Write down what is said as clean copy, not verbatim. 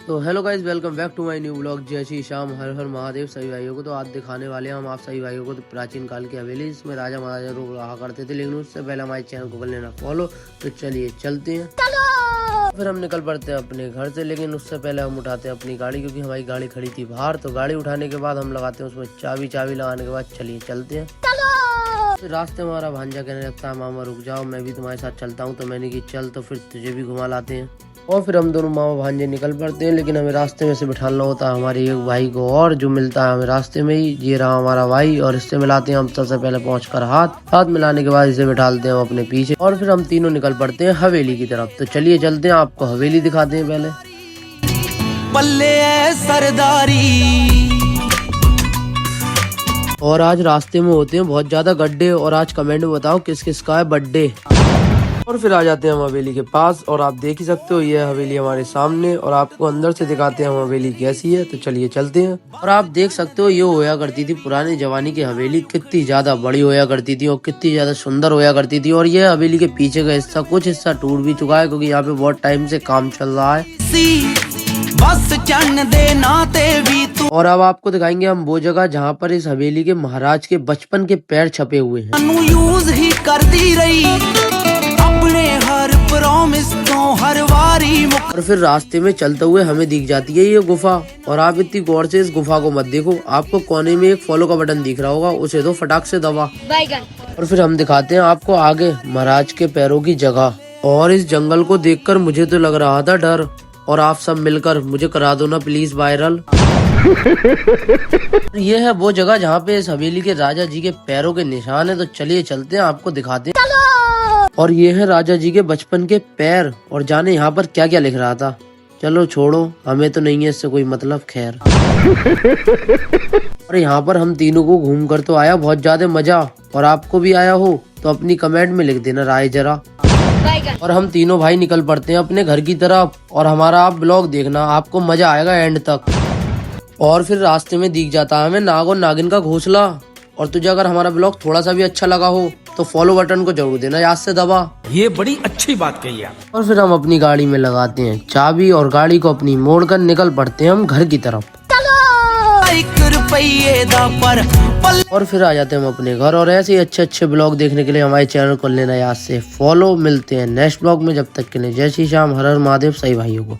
तो hello guys, welcome back to my new blog. जय श्री श्याम, हर हर महादेव सभी भाइयों को। तो आज दिखाने वाले हैं हम आप सभी भाइयों को तो प्राचीन काल की हवेली, इसमें राजा महाराजा लोग रहा करते थे। लेकिन उससे पहले हमारे चैनल को कर लेना फॉलो। तो चलिए चलते हैं, फिर हम निकल पड़ते हैं अपने घर से। लेकिन उससे पहले हम उठाते हैं अपनी गाड़ी, क्योंकि हमारी गाड़ी खड़ी थी बाहर। तो गाड़ी उठाने के बाद हम लगाते हैं उसमें चाबी लगाने के बाद चलिए चलते हैं। फिर रास्ते में हमारा भांजा कहने लगता है, मामा रुक जाओ, मैं भी तुम्हारे साथ चलता हूँ। तो मैंने की चल, तो फिर तुझे भी घुमा लाते हैं। और फिर हम दोनों मामा भांजे निकल पड़ते हैं। लेकिन हमें रास्ते में से बिठाना होता है हमारे एक भाई को, और जो मिलता है हमें रास्ते में ही। ये रहा हमारा भाई, और इससे मिलाते हैं हम सबसे पहले पहुंचकर हाथ मिलाने के बाद इसे बिठाते हैं हम अपने पीछे। और फिर हम तीनों निकल पड़ते हैं हवेली की तरफ। तो चलिए चलते हैं, आपको हवेली दिखाते हैं पहले। पल्ले सरदारी। और आज रास्ते में होते हैं बहुत ज्यादा गड्ढे, और आज कमेंट में बताओ किस किस का है बर्थडे। और फिर आ जाते हैं हम हवेली के पास, और आप देख ही सकते हो ये हवेली हमारे सामने। और आपको अंदर से दिखाते हैं हम हवेली कैसी है। तो चलिए चलते हैं। और आप देख सकते हो ये होया करती थी पुरानी जवानी की हवेली, कितनी ज्यादा बड़ी होया करती थी और कितनी ज्यादा सुंदर होया करती थी। और ये हवेली के पीछे का हिस्सा, कुछ हिस्सा टूट भी चुका है, क्योंकि यहाँ पे बहुत टाइम से काम चल रहा है। बस चढ़ दे नाते भी तू। और अब आपको दिखाएंगे हम वो जगह जहाँ पर इस हवेली के महाराज के बचपन के पैर छपे हुए हैं। यूज ही करती रही अपने हर प्रॉमिस तो हर वारी। और फिर रास्ते में चलते हुए हमें दिख जाती है ये गुफा। और आप इतनी गौर से इस गुफा को मत देखो, आपको कोने में एक फॉलो का बटन दिख रहा होगा, उसे दो फटाक से दबा। और फिर हम दिखाते हैं आपको आगे महाराज के पैरों की जगह। और इस जंगल को देखकर मुझे तो लग रहा था डर, और आप सब मिलकर मुझे करा दो ना प्लीज वायरल। ये है वो जगह जहाँ पे इस हवेली के राजा जी के पैरों के निशान है। तो चलिए चलते हैं, आपको दिखाते हैं। और ये है राजा जी के बचपन के पैर, और जाने यहाँ पर क्या क्या लिख रहा था। चलो छोड़ो, हमें तो नहीं है इससे कोई मतलब, खैर। और यहाँ पर हम तीनों को घूम कर तो आया बहुत ज्यादा मजा, और आपको भी आया हो तो अपनी कमेंट में लिख देना राय जरा। और हम तीनों भाई निकल पड़ते हैं अपने घर की तरफ, और हमारा आप ब्लॉग देखना, आपको मजा आएगा एंड तक। और फिर रास्ते में दिख जाता है हमें नाग और नागिन का घोंसला। और तुझे अगर हमारा ब्लॉग थोड़ा सा भी अच्छा लगा हो तो फॉलो बटन को जरूर देना, याद से दबा। ये बड़ी अच्छी बात कही आप। और फिर हम अपनी गाड़ी में लगाते हैं चाबी, और गाड़ी को अपनी मोड़ कर निकल पड़ते हैं हम घर की तरफ। और फिर आ जाते हैं हम अपने घर। और ऐसे ही अच्छे अच्छे ब्लॉग देखने के लिए हमारे चैनल को लेना याद से फॉलो। मिलते हैं नेक्स्ट ब्लॉग में, जब तक के लिए जय श्री श्याम, हर हर महादेव सही भाइयों को।